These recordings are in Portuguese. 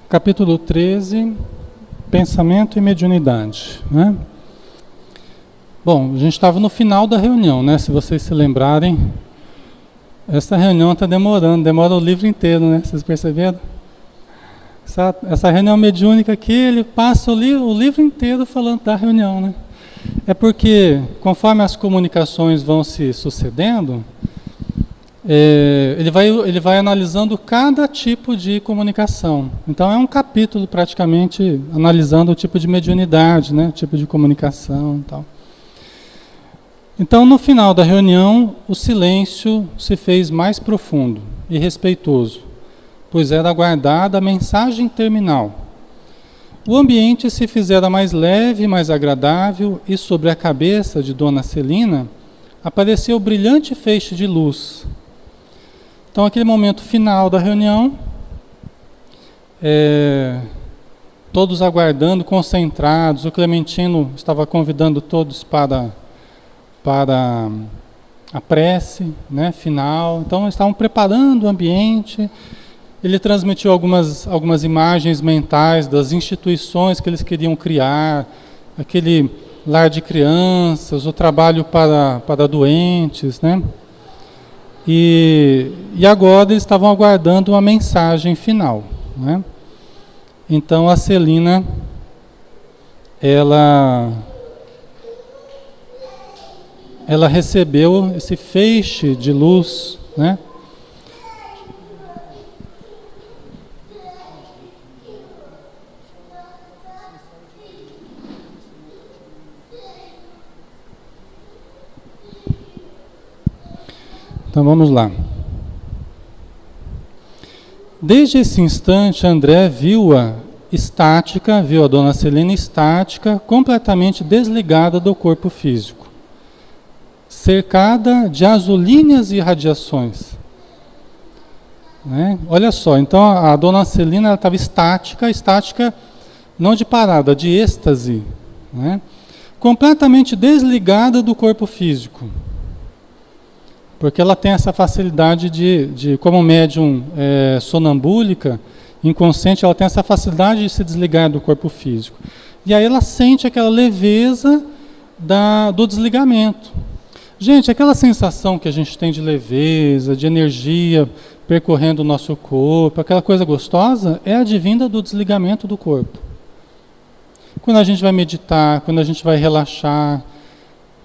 Capítulo 13, Pensamento e Mediunidade, né? Bom, a gente estava no final da reunião, né? Se vocês se lembrarem, essa reunião está demorando, demora o livro inteiro, né? Vocês perceberam? Essa reunião mediúnica aqui, ele passa o livro inteiro falando da reunião, né? É porque, conforme as comunicações vão se sucedendo, ele vai analisando cada tipo de comunicação. Então é um capítulo praticamente analisando o tipo de mediunidade, né? O tipo de comunicação e tal. Então no final da reunião o silêncio se fez mais profundo e respeitoso, pois era aguardada a mensagem terminal. O ambiente se fizera mais leve, mais agradável, e sobre a cabeça de Dona Celina apareceu o brilhante feixe de luz. Então, aquele momento final da reunião, todos aguardando, concentrados, o Clementino estava convidando todos para a prece, né, final. Então, eles estavam preparando o ambiente. Ele transmitiu algumas imagens mentais das instituições que eles queriam criar, aquele lar de crianças, o trabalho para doentes, né? E agora eles estavam aguardando uma mensagem final, né? Então a Celina, ela recebeu esse feixe de luz, né? Então vamos lá. Desde esse instante, André viu-a estática, viu a Dona Celina estática, completamente desligada do corpo físico, cercada de azulíneas irradiações. Né? Olha só, então a Dona Celina estava estática não de parada, de êxtase, né? Completamente desligada do corpo físico. Porque ela tem essa facilidade de como médium sonambúlica, inconsciente, ela tem essa facilidade de se desligar do corpo físico. E aí ela sente aquela leveza do desligamento. Gente, aquela sensação que a gente tem de leveza, de energia percorrendo o nosso corpo, aquela coisa gostosa, é advinda do desligamento do corpo. Quando a gente vai meditar, quando a gente vai relaxar,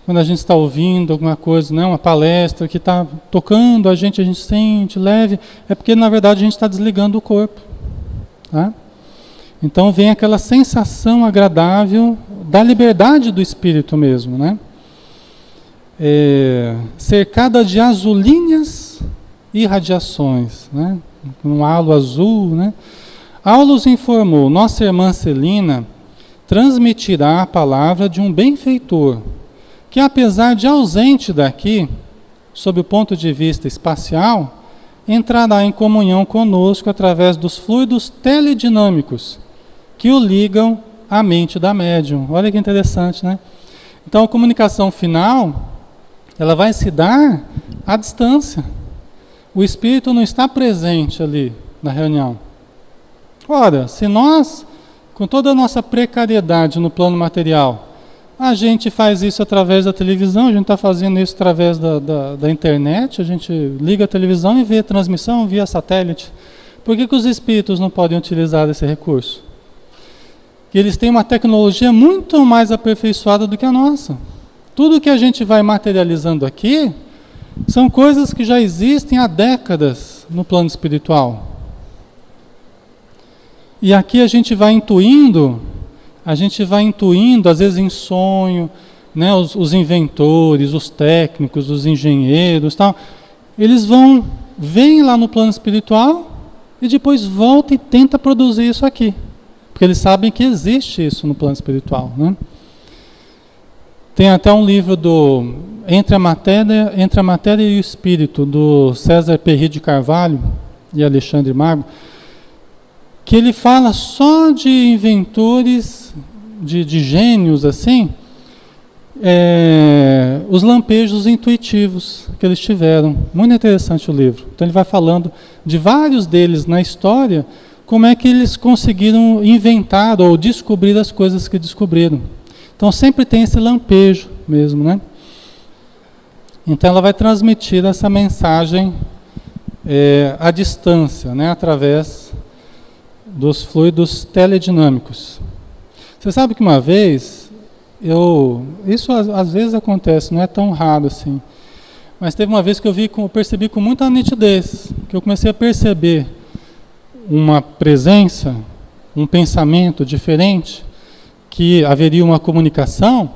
quando a gente está ouvindo alguma coisa, né, uma palestra que está tocando a gente sente leve, é porque na verdade a gente está desligando o corpo. Tá? Então vem aquela sensação agradável da liberdade do espírito mesmo, né? Cercada de azulíneas irradiações, né? Um halo azul, né? Aulus informou: nossa irmã Celina transmitirá a palavra de um benfeitor, que apesar de ausente daqui, sob o ponto de vista espacial, entrará em comunhão conosco através dos fluidos teledinâmicos que o ligam à mente da médium. Olha que interessante, né? Então a comunicação final, ela vai se dar à distância. O espírito não está presente ali na reunião. Ora, se nós, com toda a nossa precariedade no plano material, a gente faz isso através da televisão, a gente está fazendo isso através da internet, a gente liga a televisão e vê a transmissão via satélite. Por que os espíritos não podem utilizar esse recurso? E eles têm uma tecnologia muito mais aperfeiçoada do que a nossa. Tudo que a gente vai materializando aqui são coisas que já existem há décadas no plano espiritual. E aqui a gente vai intuindo, às vezes em sonho, né, os inventores, os técnicos, os engenheiros, tal, eles vêm lá no plano espiritual e depois voltam e tentam produzir isso aqui. Porque eles sabem que existe isso no plano espiritual, né? Tem até um livro Entre a Matéria e o Espírito, do César Perry de Carvalho e Alexandre Magno, que ele fala só de inventores, de gênios assim, os lampejos intuitivos que eles tiveram. Muito interessante o livro. Então ele vai falando de vários deles na história, como é que eles conseguiram inventar ou descobrir as coisas que descobriram. Então sempre tem esse lampejo mesmo, né? Então ela vai transmitir essa mensagem à distância, né? Através dos fluidos teledinâmicos. Você sabe que uma vez, isso às vezes acontece, não é tão raro assim, mas teve uma vez que eu percebi com muita nitidez, que eu comecei a perceber uma presença, um pensamento diferente, que haveria uma comunicação,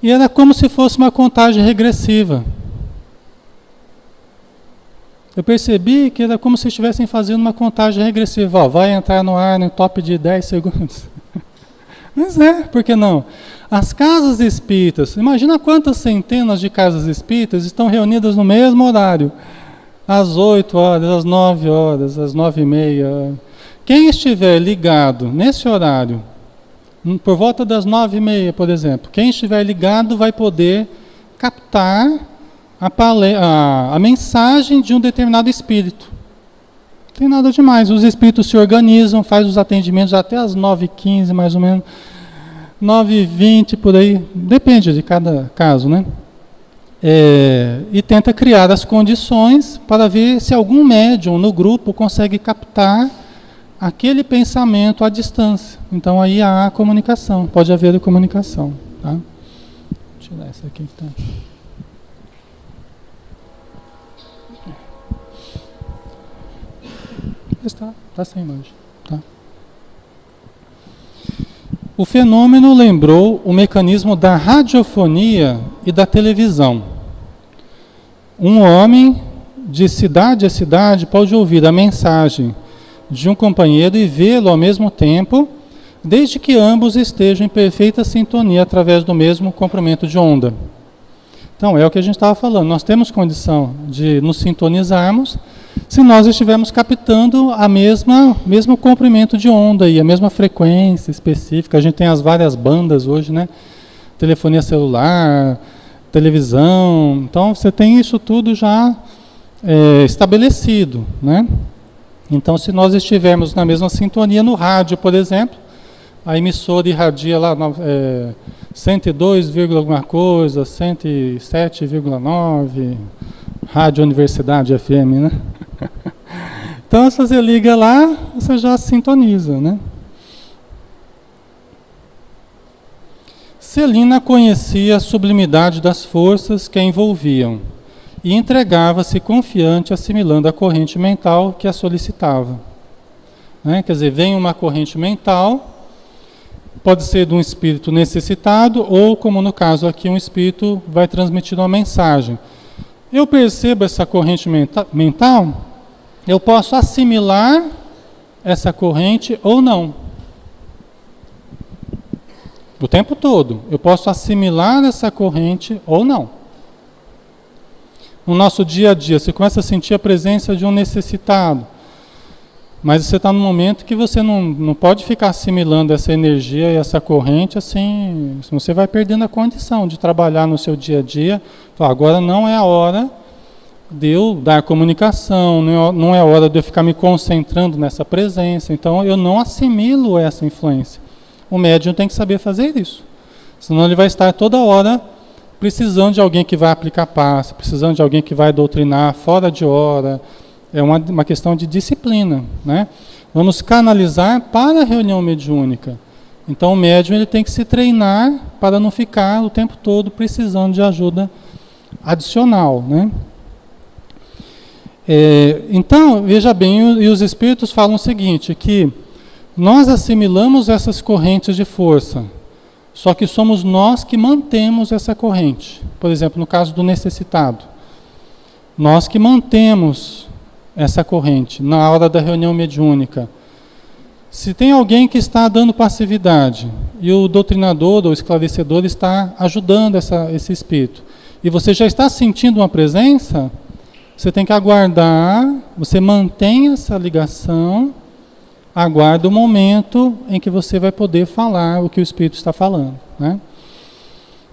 e era como se fosse uma contagem regressiva. Eu percebi que era como se estivessem fazendo uma contagem regressiva. Ó, vai entrar no ar no top de 10 segundos. Mas por que não? As casas espíritas, imagina quantas centenas de casas espíritas estão reunidas no mesmo horário. Às 8 horas, às 9 horas, às 9h30. Quem estiver ligado nesse horário, por volta das 9h30, por exemplo, quem estiver ligado vai poder captar a mensagem de um determinado espírito. Não tem nada demais. Os espíritos se organizam, fazem os atendimentos até as 9h15, mais ou menos, 9h20, por aí, depende de cada caso, né? E tenta criar as condições para ver se algum médium no grupo consegue captar aquele pensamento à distância. Então aí há a comunicação, pode haver a comunicação. Tá? Vou tirar essa aqui que está. Está sem imagem. Tá? O fenômeno lembrou o mecanismo da radiofonia e da televisão. Um homem de cidade a cidade pode ouvir a mensagem de um companheiro e vê-lo ao mesmo tempo, desde que ambos estejam em perfeita sintonia através do mesmo comprimento de onda. Então, é o que a gente estava falando. Nós temos condição de nos sintonizarmos se nós estivermos captando mesmo comprimento de onda e a mesma frequência específica. A gente tem as várias bandas hoje, né? Telefonia celular, televisão. Então, você tem isso tudo já estabelecido, né? Então, se nós estivermos na mesma sintonia no rádio, por exemplo, a emissora irradia lá 102, alguma coisa, 107,9, Rádio Universidade FM, né? Então, se você liga lá, você já sintoniza, né? Celina conhecia a sublimidade das forças que a envolviam e entregava-se confiante, assimilando a corrente mental que a solicitava. Né? Quer dizer, vem uma corrente mental, pode ser de um espírito necessitado ou, como no caso aqui, um espírito vai transmitir uma mensagem. Eu percebo essa corrente mental, eu posso assimilar essa corrente ou não. O tempo todo, eu posso assimilar essa corrente ou não. No nosso dia a dia, você começa a sentir a presença de um necessitado, mas você está num momento que você não pode ficar assimilando essa energia e essa corrente assim, você vai perdendo a condição de trabalhar no seu dia a dia. Agora não é a hora de eu dar comunicação, não é a hora de eu ficar me concentrando nessa presença, então eu não assimilo essa influência. O médium tem que saber fazer isso, senão ele vai estar toda hora precisando de alguém que vai aplicar passe, precisando de alguém que vai doutrinar fora de hora. É uma questão de disciplina, né? Vamos canalizar para a reunião mediúnica. Então o médium ele tem que se treinar para não ficar o tempo todo precisando de ajuda adicional, né? Então, veja bem, e os espíritos falam o seguinte, que nós assimilamos essas correntes de força, só que somos nós que mantemos essa corrente. Por exemplo, no caso do necessitado, nós que mantemos essa corrente na hora da reunião mediúnica. Se tem alguém que está dando passividade e o doutrinador ou esclarecedor está ajudando esse espírito, e você já está sentindo uma presença, você tem que aguardar, você mantém essa ligação, aguarda o momento em que você vai poder falar o que o espírito está falando, né?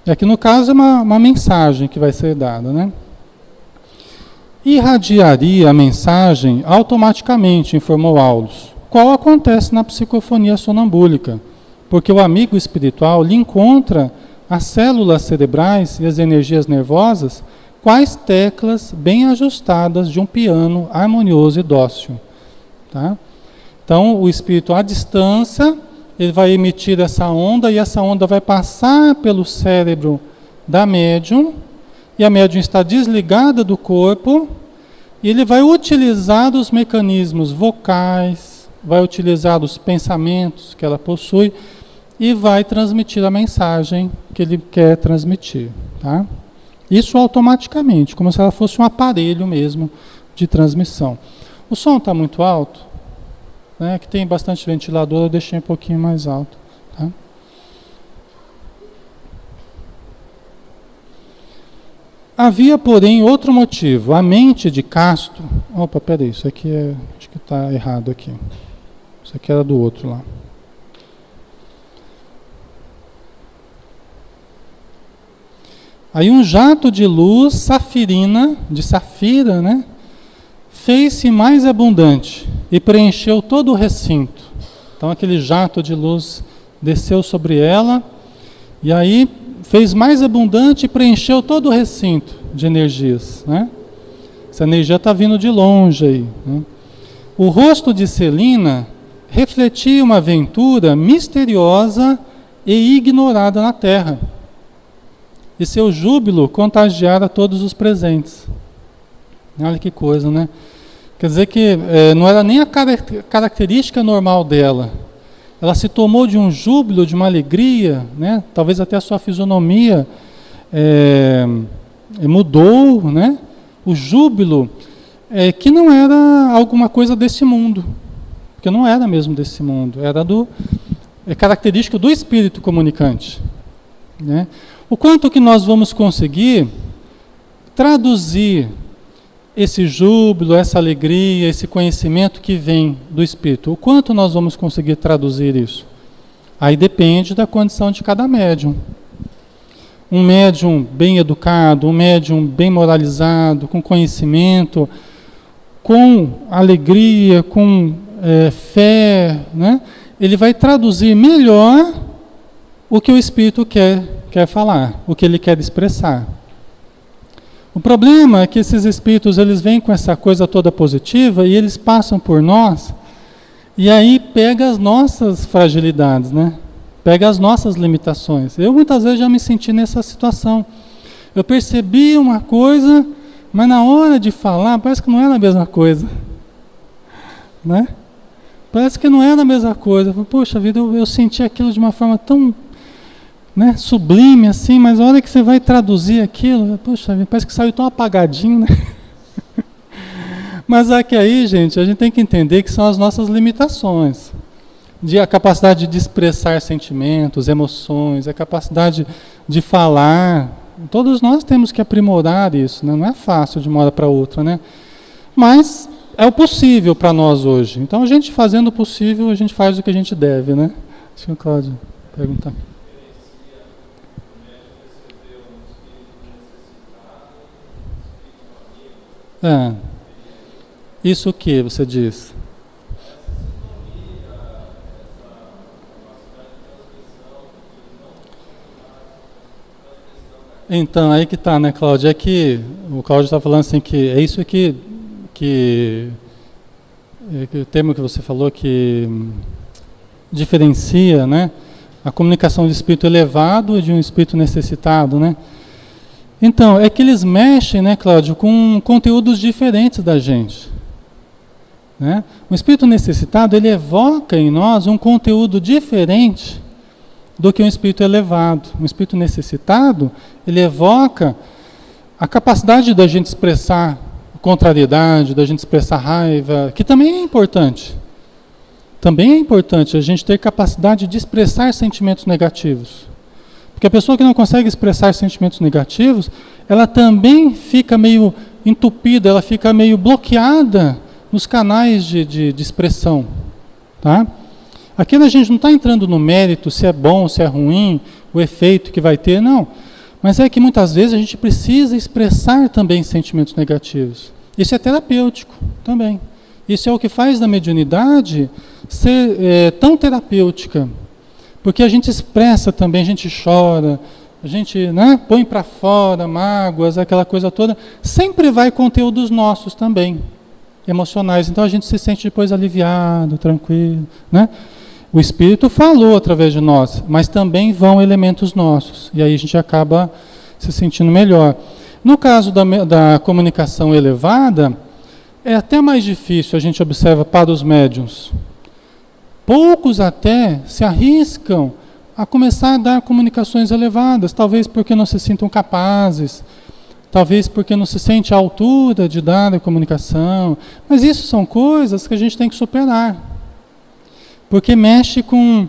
E aqui no caso é uma mensagem que vai ser dada, né? Irradiaria a mensagem automaticamente, informou Aulus, qual acontece na psicofonia sonambúlica, porque o amigo espiritual lhe encontra as células cerebrais e as energias nervosas quais teclas bem ajustadas de um piano harmonioso e dócil. Tá? Então, o espírito à distância, ele vai emitir essa onda e essa onda vai passar pelo cérebro da médium e a médium está desligada do corpo e ele vai utilizar os mecanismos vocais, vai utilizar os pensamentos que ela possui e vai transmitir a mensagem que ele quer transmitir. Tá? Isso automaticamente, como se ela fosse um aparelho mesmo de transmissão. O som está muito alto? Né? Que tem bastante ventilador, eu deixei um pouquinho mais alto. Tá? Havia, porém, outro motivo. A mente de Castro... Opa, peraí, isso aqui acho que está errado aqui. Isso aqui era do outro lá. Aí um jato de luz safirina, de safira, né, fez-se mais abundante e preencheu todo o recinto. Então aquele jato de luz desceu sobre ela e aí fez mais abundante e preencheu todo o recinto de energias. Né? Essa energia está vindo de longe aí. Né? O rosto de Celina refletia uma aventura misteriosa e ignorada na Terra. E seu júbilo contagiara todos os presentes. Olha que coisa, né? Quer dizer que não era nem a característica normal dela. Ela se tomou de um júbilo, de uma alegria, né? Talvez até a sua fisionomia mudou, né? O júbilo que não era alguma coisa desse mundo. Porque não era mesmo desse mundo. Era característico do espírito comunicante. Né? O quanto que nós vamos conseguir traduzir esse júbilo, essa alegria, esse conhecimento que vem do Espírito, o quanto nós vamos conseguir traduzir isso? Aí depende da condição de cada médium. Um médium bem educado, um médium bem moralizado, com conhecimento, com alegria, com fé, né? Ele vai traduzir melhor o que o Espírito quer falar, o que ele quer expressar. O problema é que esses espíritos, eles vêm com essa coisa toda positiva e eles passam por nós e aí pega as nossas fragilidades, né? Pega as nossas limitações. Eu muitas vezes já me senti nessa situação. Eu percebi uma coisa, mas na hora de falar parece que não era a mesma coisa. Né? Parece que não era a mesma coisa. Poxa vida, eu senti aquilo de uma forma tão... Né, sublime assim, mas a hora que você vai traduzir aquilo, poxa, parece que saiu tão apagadinho, né? Mas é que aí, gente, a gente tem que entender que são as nossas limitações, a capacidade de expressar sentimentos, emoções, a capacidade de falar. Todos nós temos que aprimorar isso, né? Não é fácil de uma hora para outra, né? Mas é o possível para nós hoje. Então a gente fazendo o possível, a gente faz o que a gente deve, né? Deixa o Cláudio perguntar. Isso o que você diz? Então, aí que está, né, Cláudio? É que o Cláudio está falando assim que é isso que o termo que você falou que diferencia, né, a comunicação de espírito elevado e de um espírito necessitado, né? Então, é que eles mexem, né, Cláudio, com conteúdos diferentes da gente. Né? O espírito necessitado, ele evoca em nós um conteúdo diferente do que um espírito elevado. Um espírito necessitado, ele evoca a capacidade da gente expressar contrariedade, da gente expressar raiva, que também é importante. Também é importante a gente ter capacidade de expressar sentimentos negativos. Porque a pessoa que não consegue expressar sentimentos negativos, ela também fica meio entupida, ela fica meio bloqueada nos canais de expressão. Tá? Aqui a gente não está entrando no mérito se é bom, se é ruim, o efeito que vai ter, não. Mas é que muitas vezes a gente precisa expressar também sentimentos negativos. Isso é terapêutico também. Isso é o que faz da mediunidade ser tão terapêutica, porque a gente expressa também, a gente chora, a gente, né, põe para fora mágoas, aquela coisa toda, sempre vai conteúdos nossos também, emocionais. Então a gente se sente depois aliviado, tranquilo, né? O Espírito falou através de nós, mas também vão elementos nossos, e aí a gente acaba se sentindo melhor. No caso da comunicação elevada, é até mais difícil, a gente observa para os médiuns. Poucos até se arriscam a começar a dar comunicações elevadas, talvez porque não se sintam capazes, talvez porque não se sente à altura de dar a comunicação, mas isso são coisas que a gente tem que superar, porque mexe com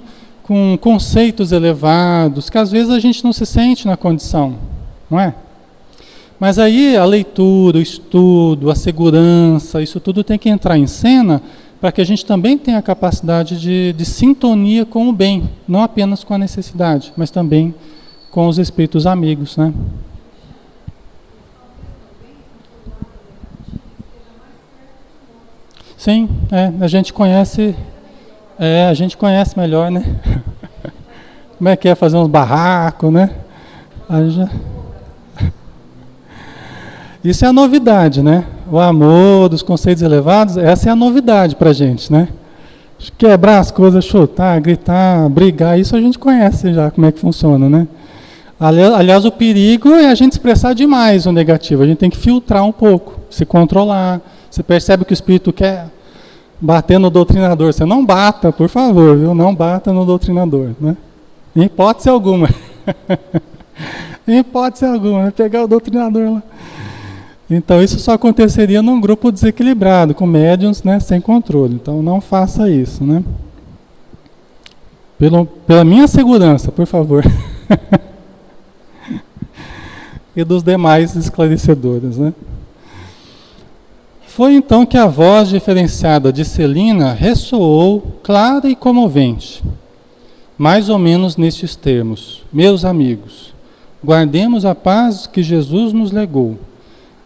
conceitos elevados, que às vezes a gente não se sente na condição, não é? Mas aí a leitura, o estudo, a segurança, isso tudo tem que entrar em cena para que a gente também tenha a capacidade de sintonia com o bem, não apenas com a necessidade, mas também com os espíritos amigos, né? Sim, a gente conhece melhor, né? Como é que é fazer uns barracos, né? Isso é a novidade, né? O amor dos conceitos elevados, essa é a novidade para a gente, né? Quebrar as coisas, chutar, gritar, brigar, isso a gente conhece já, como é que funciona, né? Aliás, o perigo é a gente expressar demais o negativo, a gente tem que filtrar um pouco, se controlar. Você percebe que o espírito quer bater no doutrinador, você não bata, por favor, viu? Não bata no doutrinador, né? Em hipótese alguma. Em hipótese alguma, né? Pegar o doutrinador lá. Então isso só aconteceria num grupo desequilibrado, com médiuns, né, sem controle. Então não faça isso, né? Pela minha segurança, por favor. E dos demais esclarecedores, né? Foi então que a voz diferenciada de Celina ressoou clara e comovente, mais ou menos nestes termos: meus amigos, guardemos a paz que Jesus nos legou,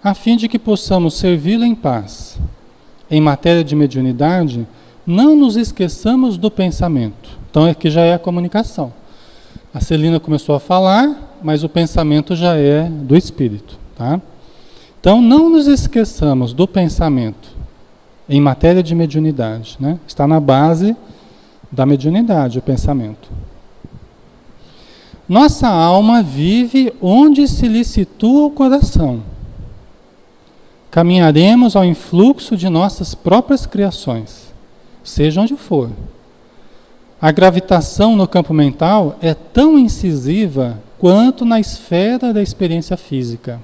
a fim de que possamos servi-lo em paz. Em matéria de mediunidade, não nos esqueçamos do pensamento. Então aqui já é a comunicação. A Celina começou a falar, mas o pensamento já é do espírito, tá? Então não nos esqueçamos do pensamento em matéria de mediunidade, né? Está na base da mediunidade o pensamento. Nossa alma vive onde se lhe situa o coração. Caminharemos ao influxo de nossas próprias criações, seja onde for. A gravitação no campo mental é tão incisiva quanto na esfera da experiência física.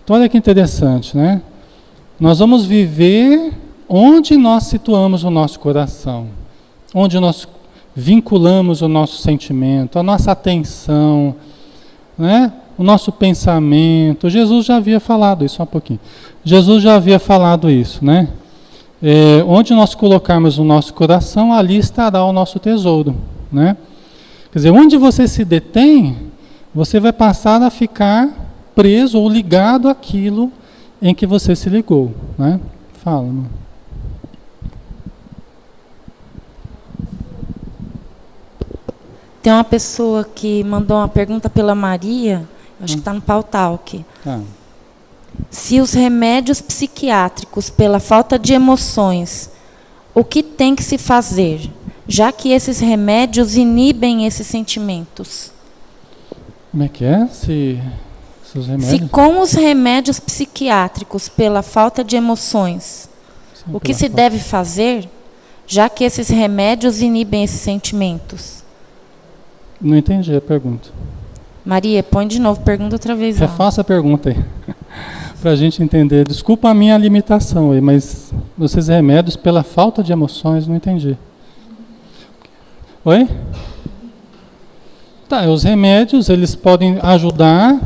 Então olha que interessante, né? Nós vamos viver onde nós situamos o nosso coração, onde nós vinculamos o nosso sentimento, a nossa atenção, né? O nosso pensamento. Jesus já havia falado isso há um pouquinho. Jesus já havia falado isso, né? Onde nós colocarmos o nosso coração, ali estará o nosso tesouro, né? Quer dizer, onde você se detém, você vai passar a ficar preso ou ligado àquilo em que você se ligou, né? Fala, mano. Tem uma pessoa que mandou uma pergunta pela Maria, acho que está no Pautalk. Se os remédios psiquiátricos pela falta de emoções, o que tem que se fazer, já que esses remédios inibem esses sentimentos? Como é que é? Se os remédios... Se com os remédios psiquiátricos pela falta de emoções, o que se deve fazer, já que esses remédios inibem esses sentimentos? Não entendi a pergunta. Maria, põe de novo, pergunta outra vez. Refaça a pergunta aí, para a gente entender. Desculpa a minha limitação aí, mas esses remédios pela falta de emoções, não entendi. Oi? Tá, os remédios, eles podem ajudar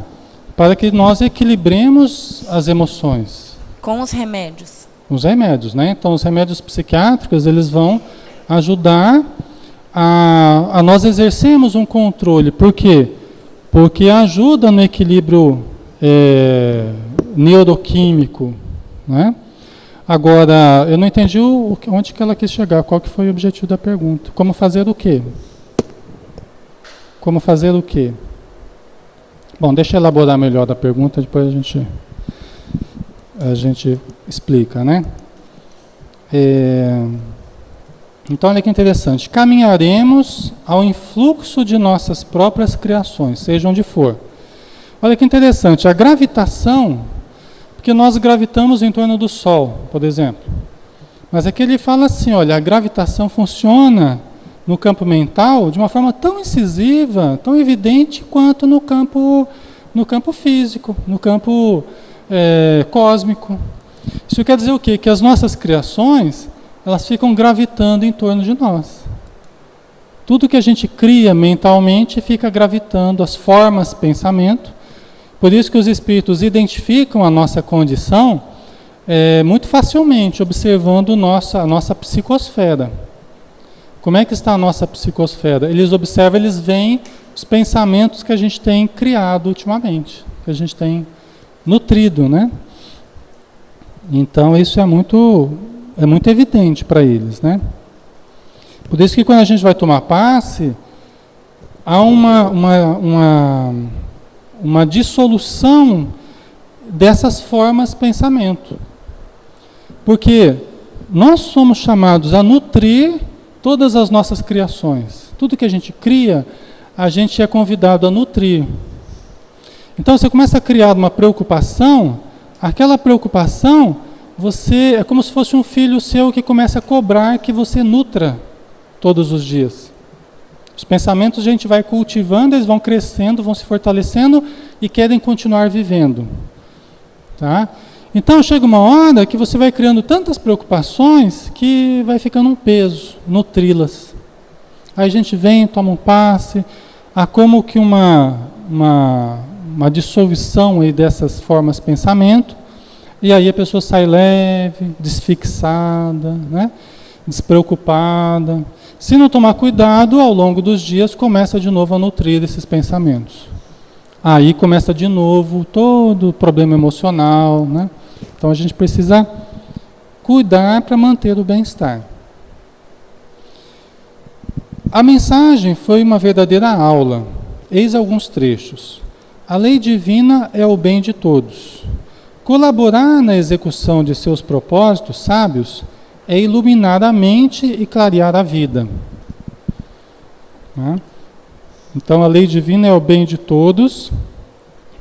para que nós equilibremos as emoções. Com os remédios? Os remédios, né? Então, os remédios psiquiátricos, eles vão ajudar a nós exercermos um controle. Por quê? Porque ajuda no equilíbrio neuroquímico, né? Agora, eu não entendi onde que ela quis chegar, qual que foi o objetivo da pergunta. Como fazer o quê? Como fazer o quê? Bom, deixa eu elaborar melhor a pergunta, depois a gente explica, né? Então, olha que interessante. Caminharemos ao influxo de nossas próprias criações, seja onde for. Olha que interessante. A gravitação, porque nós gravitamos em torno do Sol, por exemplo. Mas aqui ele fala assim, olha, a gravitação funciona no campo mental de uma forma tão incisiva, tão evidente quanto no campo físico, no campo cósmico. Isso quer dizer o quê? Que as nossas criações, elas ficam gravitando em torno de nós. Tudo que a gente cria mentalmente fica gravitando, as formas, pensamento. Por isso que os espíritos identificam a nossa condição muito facilmente, observando a nossa psicosfera. Como é que está a nossa psicosfera? Eles observam, eles veem os pensamentos que a gente tem criado ultimamente, que a gente tem nutrido, né? Então isso é muito evidente para eles, né? Por isso que quando a gente vai tomar passe, há uma dissolução dessas formas de pensamento. Porque nós somos chamados a nutrir todas as nossas criações. Tudo que a gente cria, a gente é convidado a nutrir. Então você começa a criar uma preocupação, aquela preocupação, você é como se fosse um filho seu que começa a cobrar que você nutra todos os dias. Os pensamentos a gente vai cultivando, eles vão crescendo, vão se fortalecendo e querem continuar vivendo. Tá? Então chega uma hora que você vai criando tantas preocupações que vai ficando um peso, nutri-las. Aí a gente vem, toma um passe, há como que uma dissolução aí dessas formas de pensamento, e aí a pessoa sai leve, desfixada, né? Despreocupada. Se não tomar cuidado, ao longo dos dias começa de novo a nutrir esses pensamentos. Aí começa de novo todo o problema emocional, né? Então a gente precisa cuidar para manter o bem-estar. A mensagem foi uma verdadeira aula. Eis alguns trechos. A lei divina é o bem de todos. Colaborar na execução de seus propósitos sábios é iluminar a mente e clarear a vida. Então a lei divina é o bem de todos.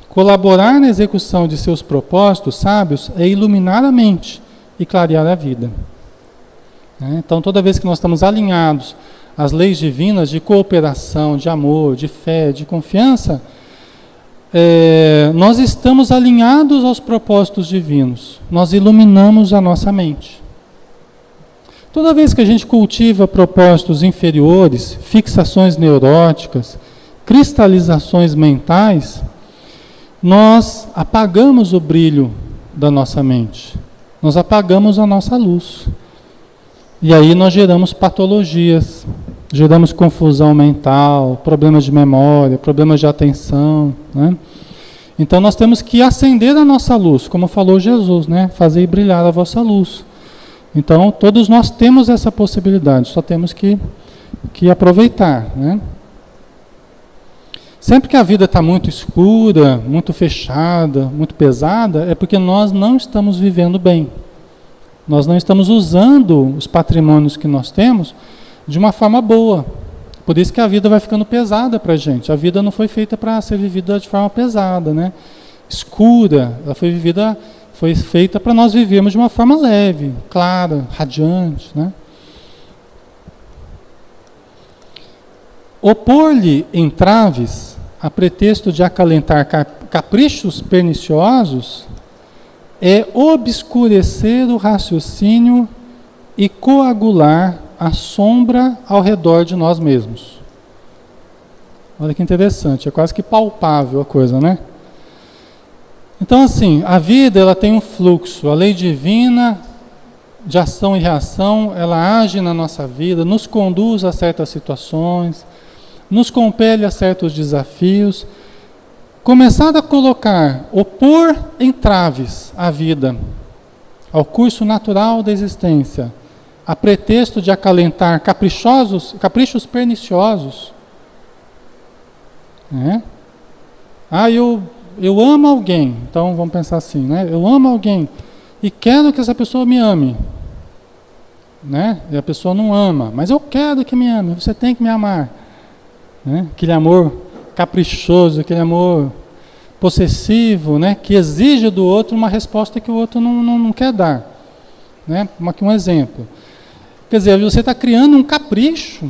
Colaborar na execução de seus propósitos sábios é iluminar a mente e clarear a vida. Então toda vez que nós estamos alinhados às leis divinas de cooperação, de amor, de fé, de confiança, nós estamos alinhados aos propósitos divinos. Nós iluminamos a nossa mente. Toda vez que a gente cultiva propósitos inferiores, fixações neuróticas, cristalizações mentais, nós apagamos o brilho da nossa mente. Nós apagamos a nossa luz. E aí nós geramos patologias, geramos confusão mental, problemas de memória, problemas de atenção, né? Então nós temos que acender a nossa luz, como falou Jesus, né? Fazer brilhar a vossa luz. Então todos nós temos essa possibilidade, só temos que aproveitar, né? Sempre que a vida está muito escura, muito fechada, muito pesada, é porque nós não estamos vivendo bem. Nós não estamos usando os patrimônios que nós temos de uma forma boa. Por isso que a vida vai ficando pesada para a gente. A vida não foi feita para ser vivida de forma pesada, né? Escura. Ela foi feita para nós vivermos de uma forma leve, clara, radiante, né? Opor-lhe entraves, a pretexto de acalentar caprichos perniciosos, é obscurecer o raciocínio e coagular a sombra ao redor de nós mesmos. Olha que interessante, é quase que palpável a coisa, né? Então assim, a vida ela tem um fluxo, a lei divina de ação e reação, ela age na nossa vida, nos conduz a certas situações, nos compele a certos desafios. Começar a opor entraves à vida, ao curso natural da existência, a pretexto de acalentar caprichos perniciosos. Né? Eu amo alguém, então vamos pensar assim, né? Eu amo alguém e quero que essa pessoa me ame. Né? E a pessoa não ama, mas eu quero que me ame, você tem que me amar. Né? Aquele amor caprichoso, aquele amor possessivo, né? Que exige do outro uma resposta que o outro não quer dar. Né? Aqui um exemplo. Quer dizer, você está criando um capricho.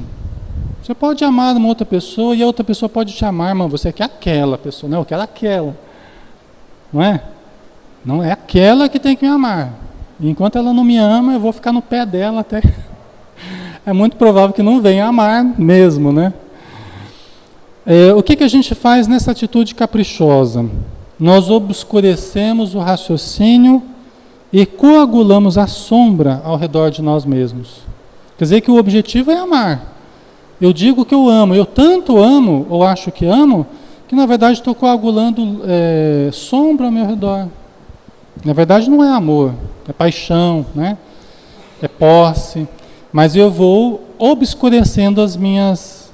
Você pode amar uma outra pessoa e a outra pessoa pode te amar, mas você quer aquela pessoa. Não, eu quero aquela. Não é? Não é aquela que tem que me amar. E enquanto ela não me ama, eu vou ficar no pé dela até. É muito provável que não venha amar mesmo, né? O que a gente faz nessa atitude caprichosa? Nós obscurecemos o raciocínio e coagulamos a sombra ao redor de nós mesmos. Quer dizer que o objetivo é amar. Eu digo que eu amo, eu tanto amo, ou acho que amo, que na verdade estou coagulando sombra ao meu redor. Na verdade não é amor, é paixão, né? É posse, mas eu vou obscurecendo as minhas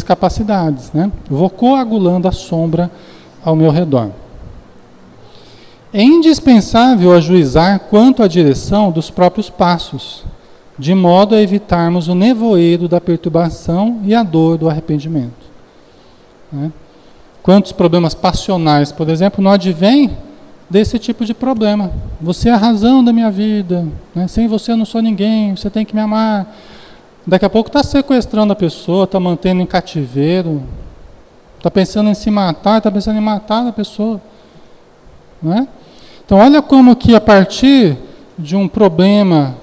capacidades, né? Eu vou coagulando a sombra ao meu redor. É indispensável ajuizar quanto à direção dos próprios passos, de modo a evitarmos o nevoeiro da perturbação e a dor do arrependimento. Né? Quantos problemas passionais, por exemplo, não advêm desse tipo de problema. Você é a razão da minha vida, né? Sem você eu não sou ninguém, você tem que me amar. Daqui a pouco está sequestrando a pessoa, está mantendo em cativeiro, está pensando em se matar, está pensando em matar a pessoa. Né? Então olha como que a partir de um problema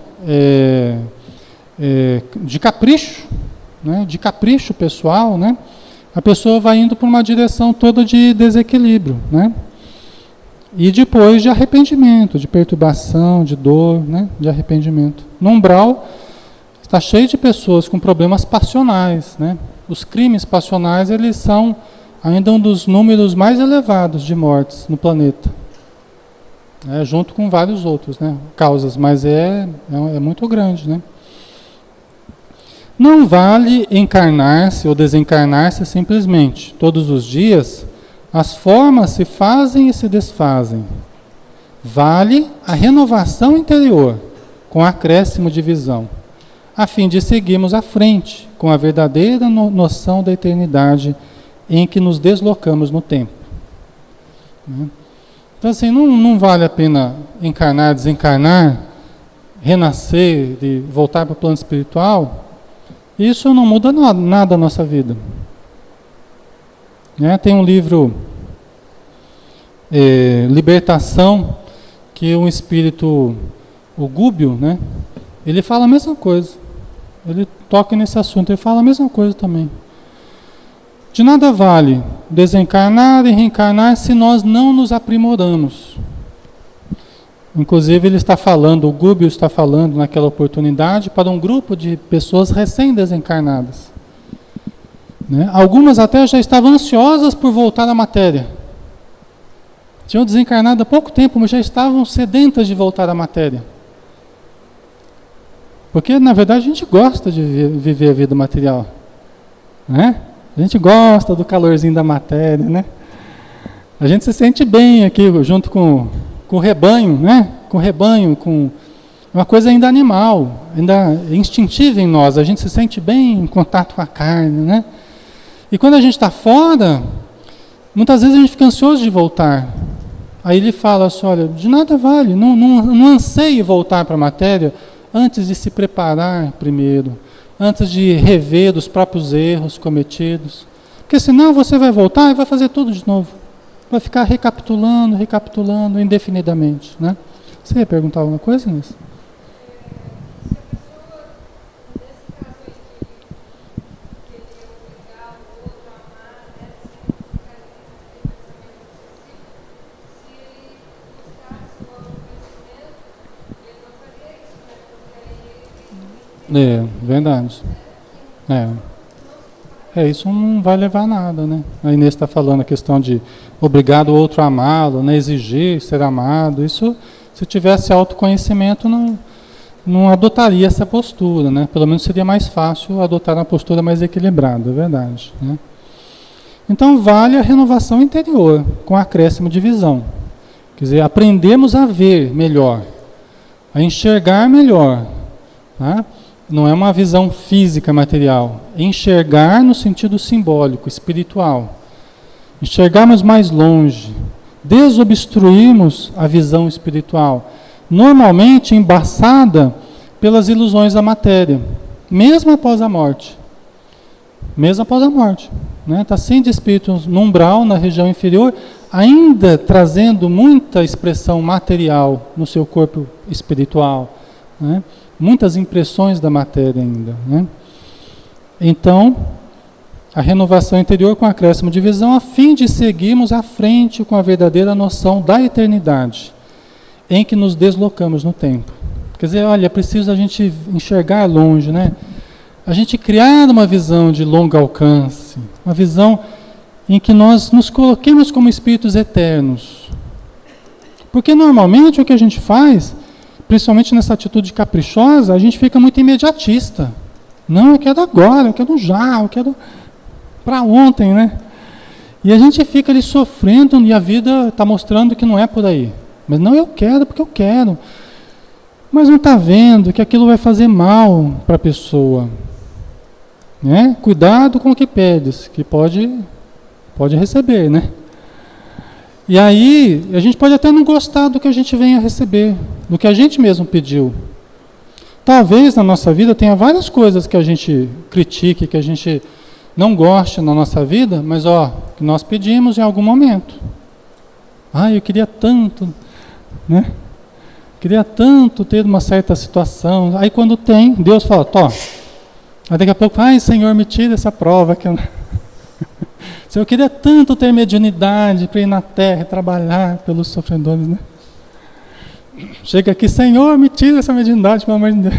de capricho, né? De capricho pessoal, né? A pessoa vai indo por uma direção toda de desequilíbrio, né? E depois de arrependimento, de perturbação, de dor, né? De arrependimento. No umbral está cheio de pessoas com problemas passionais, né? Os crimes passionais, eles são ainda um dos números mais elevados de mortes no planeta. Junto com vários outros, né? Causas, mas é muito grande, né? Não vale encarnar-se ou desencarnar-se simplesmente. Todos os dias, as formas se fazem e se desfazem. Vale a renovação interior, com acréscimo de visão, a fim de seguirmos à frente, com a verdadeira noção da eternidade em que nos deslocamos no tempo. Então, assim, não vale a pena encarnar, desencarnar, renascer, de voltar para o plano espiritual. Isso não muda nada a nossa vida. Tem um livro, Libertação, que um espírito, o Gúbio, né? Ele fala a mesma coisa. Ele toca nesse assunto, ele fala a mesma coisa também. De nada vale desencarnar e reencarnar se nós não nos aprimoramos. Inclusive ele está falando, o Gúbio está falando naquela oportunidade para um grupo de pessoas recém-desencarnadas. Né? Algumas até já estavam ansiosas por voltar à matéria. Tinham desencarnado há pouco tempo, mas já estavam sedentas de voltar à matéria. Porque na verdade a gente gosta de viver a vida material. Né? A gente gosta do calorzinho da matéria, né? A gente se sente bem aqui junto com o rebanho, né? Com o rebanho, com uma coisa ainda animal, ainda instintiva em nós. A gente se sente bem em contato com a carne, né? E quando a gente está fora, muitas vezes a gente fica ansioso de voltar. Aí ele fala assim, olha, de nada vale, não anseie voltar para a matéria antes de se preparar primeiro. Antes de rever os próprios erros cometidos. Porque senão você vai voltar e vai fazer tudo de novo. Vai ficar recapitulando indefinidamente. Né? Você ia perguntar alguma coisa nisso? Verdade. Isso não vai levar a nada, né? A Inês está falando a questão de obrigar o outro a amá-lo, né? Exigir ser amado. Isso Se tivesse autoconhecimento, não adotaria essa postura, né? Pelo menos seria mais fácil adotar uma postura mais equilibrada, é verdade, né? Então vale a renovação interior, com acréscimo de visão. Quer dizer, aprendemos a ver melhor, a enxergar melhor, tá? Não é uma visão física, material. É enxergar no sentido simbólico, espiritual. Enxergarmos mais longe. Desobstruirmos a visão espiritual. Normalmente embaçada pelas ilusões da matéria. Mesmo após a morte. Mesmo após a morte. Está sem de espíritos no umbral, na região inferior, ainda trazendo muita expressão material no seu corpo espiritual, né? Muitas impressões da matéria ainda, né? Então, a renovação interior com acréscimo de visão, a fim de seguirmos à frente com a verdadeira noção da eternidade, em que nos deslocamos no tempo. Quer dizer, olha, é preciso a gente enxergar longe, né? A gente criar uma visão de longo alcance, uma visão em que nós nos coloquemos como espíritos eternos. Porque normalmente o que a gente faz, principalmente nessa atitude caprichosa, a gente fica muito imediatista. Não, eu quero agora, eu quero já, eu quero para ontem, né? E a gente fica ali sofrendo e a vida está mostrando que não é por aí. Mas não, eu quero porque eu quero. Mas não está vendo que aquilo vai fazer mal para a pessoa. Né? Cuidado com o que pedes, que pode receber, né? E aí, a gente pode até não gostar do que a gente vem a receber, do que a gente mesmo pediu. Talvez na nossa vida tenha várias coisas que a gente critique, que a gente não goste na nossa vida, mas que nós pedimos em algum momento. Eu queria tanto, né? Queria tanto ter uma certa situação. Aí quando tem, Deus fala, Aí daqui a pouco, Senhor, me tira essa prova que eu eu queria tanto ter mediunidade para ir na terra e trabalhar pelos sofredores, né? Chega aqui, Senhor, me tira essa mediunidade, pelo amor de Deus.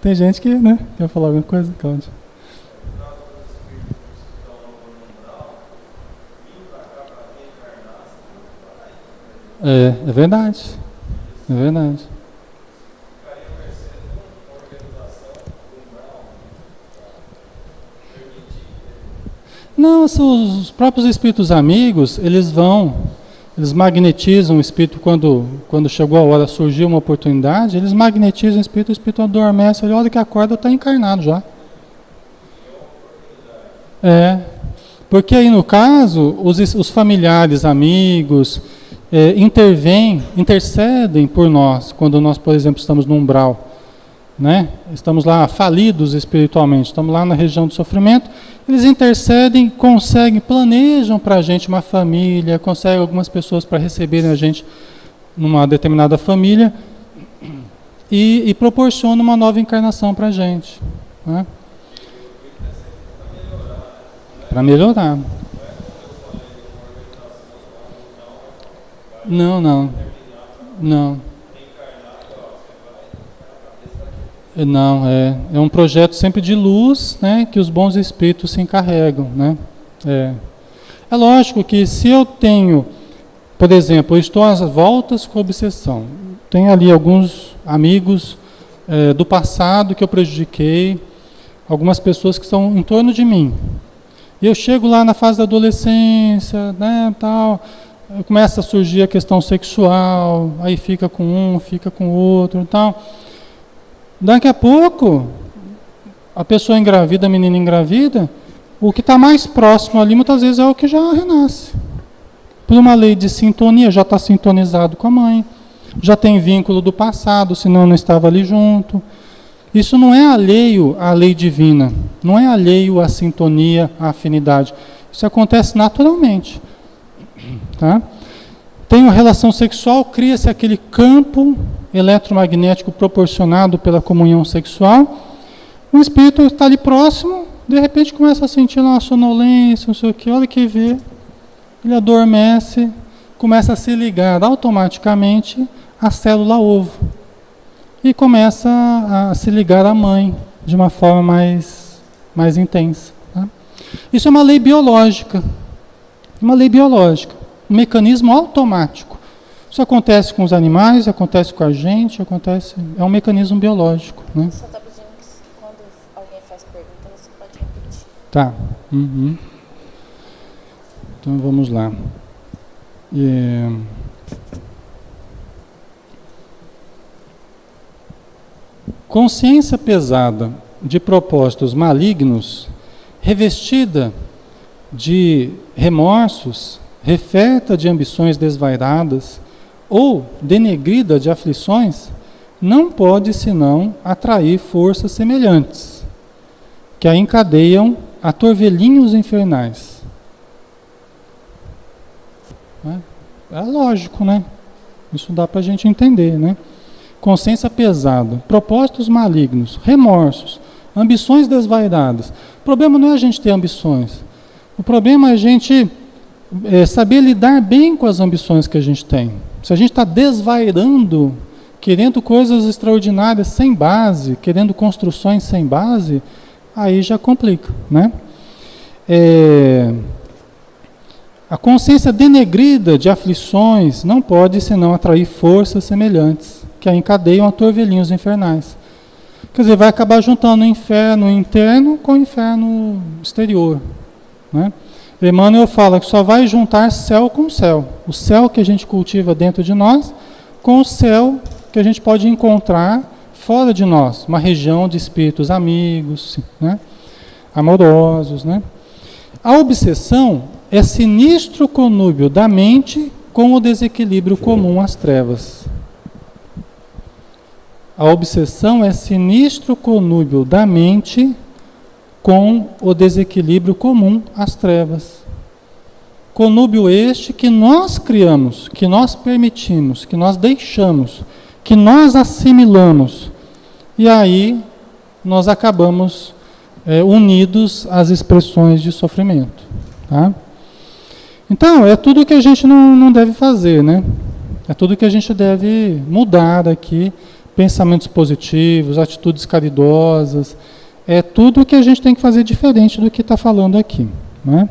Tem gente que, né? Quer falar alguma coisa, Cláudio? É verdade. É verdade. Não, os próprios espíritos amigos, eles magnetizam o espírito quando chegou a hora, surgiu uma oportunidade, eles magnetizam o espírito adormece, ele olha que acorda, está encarnado já. Porque aí no caso, os familiares, amigos, intercedem por nós, quando nós, por exemplo, estamos no umbral. Né? Estamos lá falidos espiritualmente, estamos lá na região do sofrimento, eles intercedem, conseguem, planejam para a gente uma família, conseguem algumas pessoas para receberem a gente numa determinada família e proporcionam uma nova encarnação para a gente. Né? Para melhorar. Não. Não, é um projeto sempre de luz, né, que os bons espíritos se encarregam, né? É lógico que se eu tenho, por exemplo, eu estou às voltas com obsessão, tenho ali alguns amigos do passado que eu prejudiquei, algumas pessoas que estão em torno de mim, e eu chego lá na fase da adolescência, né, tal, começa a surgir a questão sexual, aí fica com um, fica com o outro, tal. Daqui a pouco, a pessoa engravida, a menina engravida, o que está mais próximo ali, muitas vezes, é o que já renasce. Por uma lei de sintonia, já está sintonizado com a mãe, já tem vínculo do passado, senão não estava ali junto. Isso não é alheio à lei divina, não é alheio à sintonia, à afinidade. Isso acontece naturalmente. Tá? Tem uma relação sexual, cria-se aquele campo eletromagnético proporcionado pela comunhão sexual, o espírito está ali próximo, de repente começa a sentir uma sonolência, não sei o que, olha que vê, ele adormece, começa a se ligar automaticamente à célula ovo e começa a se ligar à mãe de uma forma mais intensa. Tá? Isso é uma lei biológica, um mecanismo automático. Isso acontece com os animais, acontece com a gente, acontece... É um mecanismo biológico, né? Só está pedindo que quando alguém faz pergunta, você pode repetir. Tá. Uhum. Então vamos lá. Consciência pesada de propósitos malignos, revestida de remorsos, referta de ambições desvairadas ou denegrida de aflições, não pode senão atrair forças semelhantes, que a encadeiam a torvelinhos infernais. É lógico, né? Isso dá para a gente entender, né? Consciência pesada, propósitos malignos, remorsos, ambições desvairadas. O problema não é a gente ter ambições. O problema é a gente saber lidar bem com as ambições que a gente tem. Se a gente está desvairando, querendo coisas extraordinárias sem base, querendo construções sem base, aí já complica, né? A consciência denegrida de aflições não pode senão atrair forças semelhantes, que a encadeiam a torvelinhos infernais. Quer dizer, vai acabar juntando o inferno interno com o inferno exterior, né? Emmanuel fala que só vai juntar céu com céu. O céu que a gente cultiva dentro de nós, com o céu que a gente pode encontrar fora de nós. Uma região de espíritos amigos, né? Amorosos, né? A obsessão é sinistro conúbio da mente com o desequilíbrio comum às trevas. A obsessão é sinistro conúbio da mente com o desequilíbrio comum às trevas. Conúbio este que nós criamos, que nós permitimos, que nós deixamos, que nós assimilamos. E aí nós acabamos unidos às expressões de sofrimento. Tá? Então, é tudo que a gente não deve fazer, né? É tudo que a gente deve mudar aqui. Pensamentos positivos, atitudes caridosas. É tudo que a gente tem que fazer diferente do que está falando aqui, né?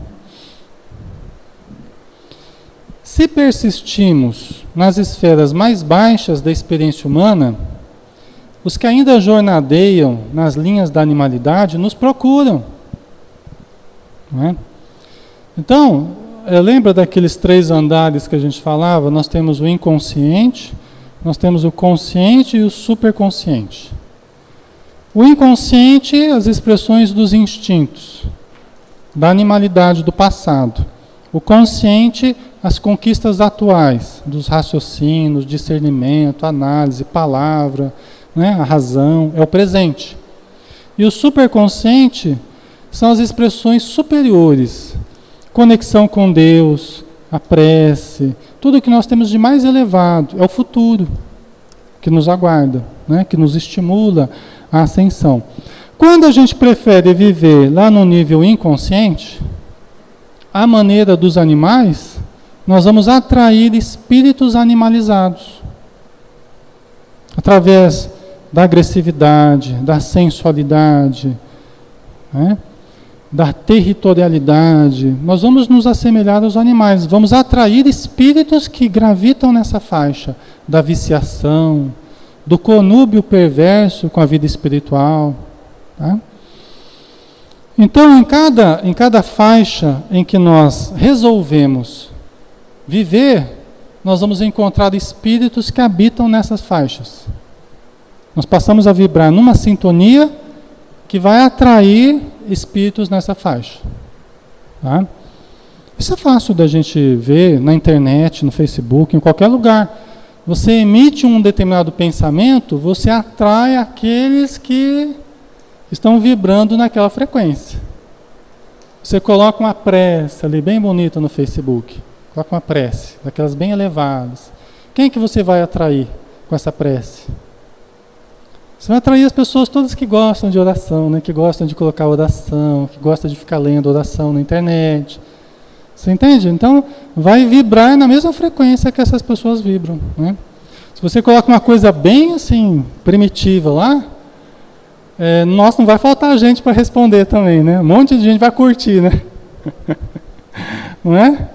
Se persistimos nas esferas mais baixas da experiência humana, os que ainda jornadeiam nas linhas da animalidade nos procuram, né? Então, lembra daqueles 3 andares que a gente falava? Nós temos o inconsciente, nós temos o consciente e o superconsciente. O inconsciente, as expressões dos instintos, da animalidade do passado. O consciente, as conquistas atuais, dos raciocínios, discernimento, análise, palavra, né, a razão, é o presente. E o superconsciente são as expressões superiores, conexão com Deus, a prece, tudo que nós temos de mais elevado, é o futuro que nos aguarda, né, que nos estimula a ascensão. Quando a gente prefere viver lá no nível inconsciente, à maneira dos animais, nós vamos atrair espíritos animalizados. Através da agressividade, da sensualidade, né, da territorialidade, nós vamos nos assemelhar aos animais, vamos atrair espíritos que gravitam nessa faixa da viciação, do conúbio perverso com a vida espiritual. Tá? Então, em cada faixa em que nós resolvemos viver, nós vamos encontrar espíritos que habitam nessas faixas. Nós passamos a vibrar numa sintonia que vai atrair espíritos nessa faixa. Tá? Isso é fácil da gente ver na internet, no Facebook, em qualquer lugar. Você emite um determinado pensamento, você atrai aqueles que estão vibrando naquela frequência. Você coloca uma prece ali bem bonita no Facebook. Coloca uma prece, daquelas bem elevadas. Quem que você vai atrair com essa prece? Você vai atrair as pessoas todas que gostam de oração, né? Que gostam de colocar oração, que gostam de ficar lendo oração na internet. Você entende? Então, vai vibrar na mesma frequência que essas pessoas vibram, né? Se você coloca uma coisa bem assim, primitiva lá, nossa, não vai faltar gente para responder também, né? Um monte de gente vai curtir, né? Não é?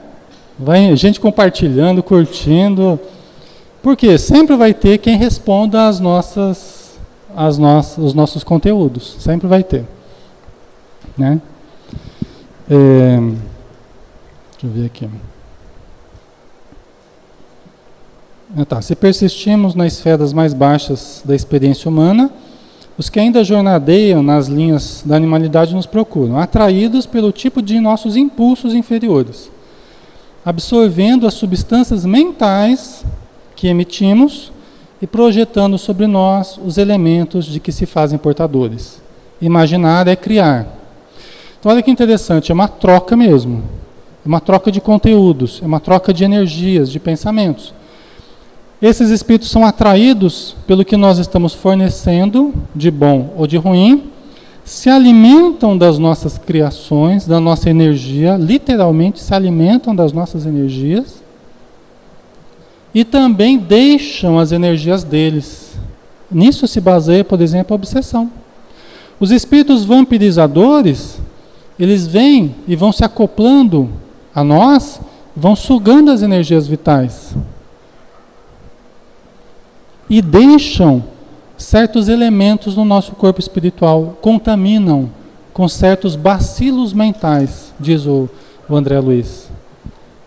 Vai gente compartilhando, curtindo. Porque sempre vai ter quem responda os nossos conteúdos. Sempre vai ter. Né? Deixa eu ver aqui. Se persistimos nas esferas mais baixas da experiência humana, os que ainda jornadeiam nas linhas da animalidade nos procuram, atraídos pelo tipo de nossos impulsos inferiores, absorvendo as substâncias mentais que emitimos e projetando sobre nós os elementos de que se fazem portadores. Imaginar é criar. Então olha que interessante, é uma troca mesmo. É uma troca de conteúdos, é uma troca de energias, de pensamentos. Esses espíritos são atraídos pelo que nós estamos fornecendo, de bom ou de ruim, se alimentam das nossas criações, da nossa energia, literalmente se alimentam das nossas energias, e também deixam as energias deles. Nisso se baseia, por exemplo, a obsessão. Os espíritos vampirizadores, eles vêm e vão se acoplando a nós, vão sugando as energias vitais. E deixam certos elementos no nosso corpo espiritual, contaminam com certos bacilos mentais, diz o André Luiz.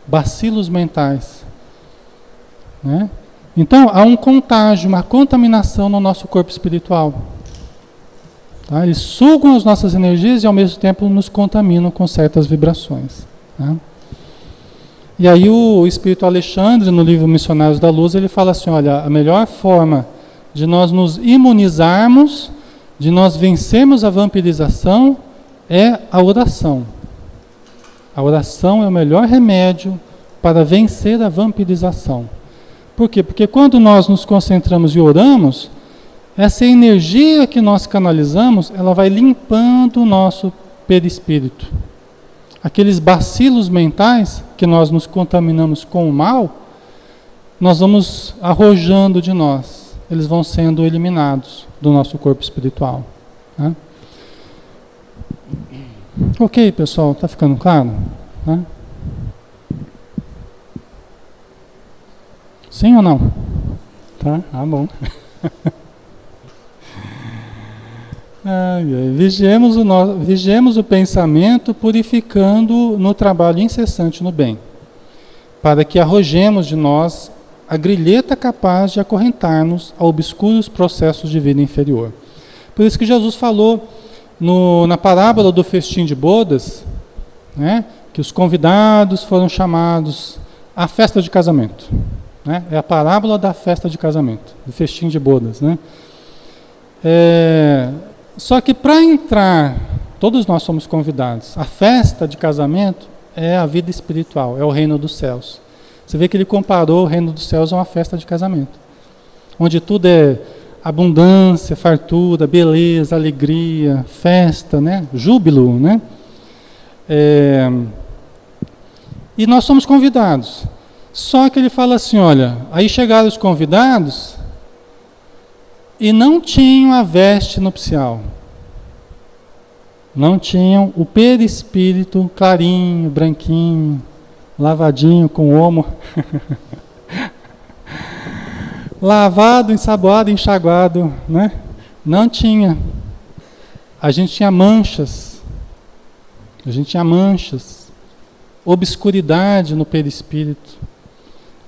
Bacilos mentais. Né? Então, há um contágio, uma contaminação no nosso corpo espiritual. Tá? Eles sugam as nossas energias e, ao mesmo tempo, nos contaminam com certas vibrações. Tá? E aí o Espírito Alexandre, no livro Missionários da Luz, ele fala assim, olha, a melhor forma de nós nos imunizarmos, de nós vencermos a vampirização, é a oração. A oração é o melhor remédio para vencer a vampirização. Por quê? Porque quando nós nos concentramos e oramos, essa energia que nós canalizamos, ela vai limpando o nosso perispírito. Aqueles bacilos mentais que nós nos contaminamos com o mal, nós vamos arrojando de nós. Eles vão sendo eliminados do nosso corpo espiritual. Né? Ok, pessoal, está ficando claro? Né? Sim ou não? Tá? Ah, bom. Vigiemos o pensamento, purificando no trabalho incessante no bem, para que arrojemos de nós a grilheta capaz de acorrentar-nos a obscuros processos de vida inferior. Por isso que Jesus falou na parábola do festim de bodas, né, que os convidados foram chamados à festa de casamento. Né? É a parábola da festa de casamento, do festim de bodas. Né? Só que para entrar, todos nós somos convidados. A festa de casamento é a vida espiritual, é o reino dos céus. Você vê que ele comparou o reino dos céus a uma festa de casamento, onde tudo é abundância, fartura, beleza, alegria, festa, né? Júbilo, né? E nós somos convidados. Só que ele fala assim, olha, aí chegaram os convidados e não tinham a veste nupcial. Não tinham o perispírito clarinho, branquinho, lavadinho com homo. Lavado, ensaboado, enxaguado, né? Não tinha. A gente tinha manchas. Obscuridade no perispírito.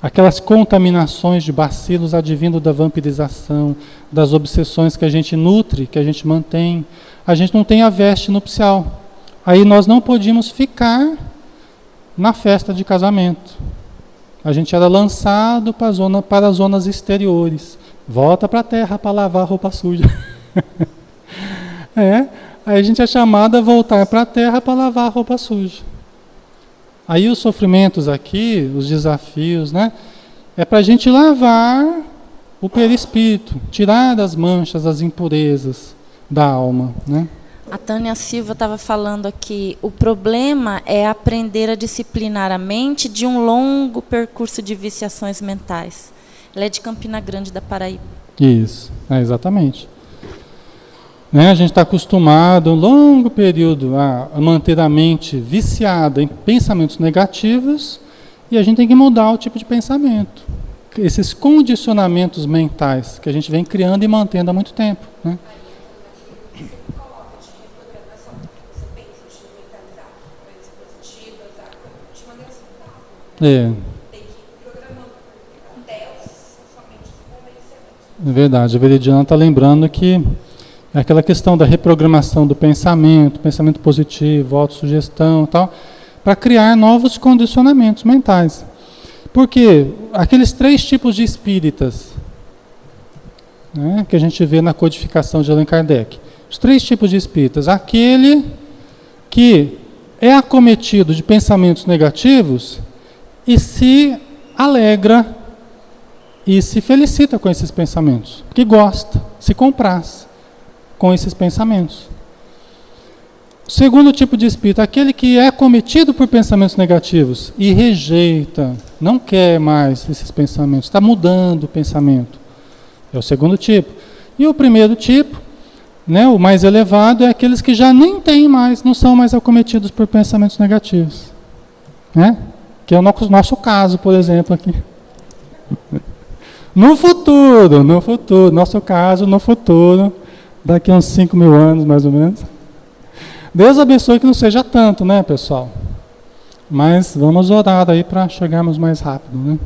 Aquelas contaminações de bacilos advindo da vampirização, das obsessões que a gente nutre, que a gente mantém. A gente não tem a veste nupcial. Aí nós não podíamos ficar na festa de casamento. A gente era lançado para as zonas exteriores. Volta para a terra para lavar a roupa suja. Aí a gente é chamado a voltar para a terra para lavar a roupa suja. Aí os sofrimentos aqui, os desafios, né? É para a gente lavar o perispírito, tirar as manchas, as impurezas da alma, né? A Tânia Silva estava falando aqui, o problema é aprender a disciplinar a mente de um longo percurso de viciações mentais. Ela é de Campina Grande, da Paraíba. Isso, exatamente. Né? A gente está acostumado, um longo período, a manter a mente viciada em pensamentos negativos, e a gente tem que mudar o tipo de pensamento. esses condicionamentos mentais que a gente vem criando e mantendo há muito tempo, né? É. É verdade, a Veridiana está lembrando que é aquela questão da reprogramação do pensamento positivo, autossugestão e tal, para criar novos condicionamentos mentais. Porque aqueles 3 tipos de espíritas, né, que a gente vê na codificação de Allan Kardec, os 3 tipos de espíritas, aquele que é acometido de pensamentos negativos e se alegra e se felicita com esses pensamentos, que gosta, se compraz com esses pensamentos. O segundo tipo de espírito, aquele que é cometido por pensamentos negativos e rejeita, não quer mais esses pensamentos, está mudando o pensamento. É o segundo tipo. E o primeiro tipo, né, o mais elevado, é aqueles que já nem têm mais, não são mais acometidos por pensamentos negativos. Né? Que é o nosso caso, por exemplo, aqui. No futuro, nosso caso no futuro, daqui a uns 5.000 anos, mais ou menos. Deus abençoe que não seja tanto, né, pessoal? Mas vamos orar aí para chegarmos mais rápido, né?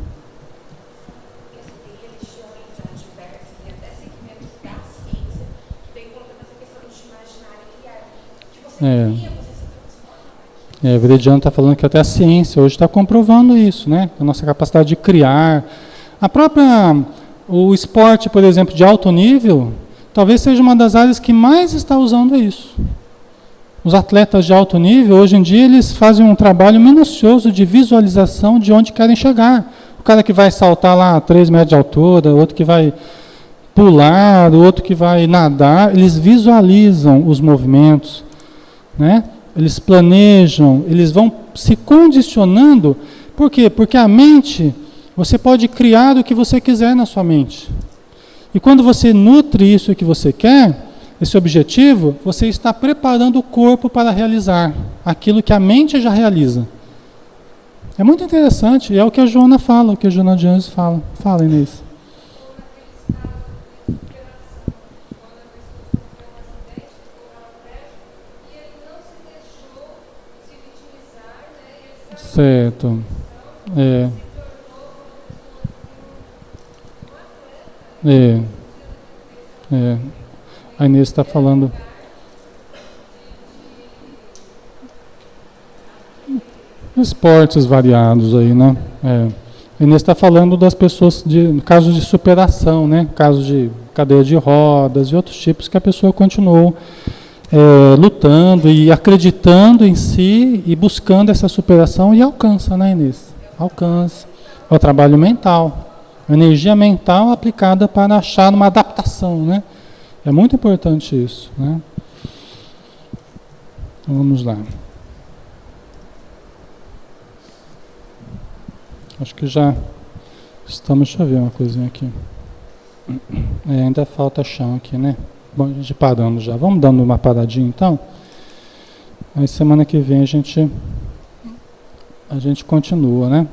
A Veridiana está falando que até a ciência hoje está comprovando isso, né? A nossa capacidade de criar. O esporte, por exemplo, de alto nível, talvez seja uma das áreas que mais está usando isso. Os atletas de alto nível, hoje em dia, eles fazem um trabalho minucioso de visualização de onde querem chegar. O cara que vai saltar lá a 3 metros de altura, o outro que vai pular, o outro que vai nadar, eles visualizam os movimentos, né? Eles planejam, eles vão se condicionando. Por quê? Porque a mente, você pode criar o que você quiser na sua mente. E quando você nutre isso que você quer, esse objetivo, você está preparando o corpo para realizar aquilo que a mente já realiza. É muito interessante, e é o que a Joana fala, o que a Joana de Anjos fala. Fala, Inês. Certo. A Inês está falando. Esportes variados aí, né? A Inês está falando das pessoas, casos de superação, né? Casos de cadeira de rodas e outros tipos que a pessoa continuou lutando e acreditando em si e buscando essa superação e alcança, né, Inês? Alcança. É o trabalho mental. A energia mental aplicada para achar uma adaptação, né? É muito importante isso, né? Então, vamos lá. Acho que já estamos... Deixa eu ver uma coisinha aqui. Ainda falta chão aqui, né? Bom, a gente parando já. Vamos dando uma paradinha, então? Aí semana que vem a gente continua, né?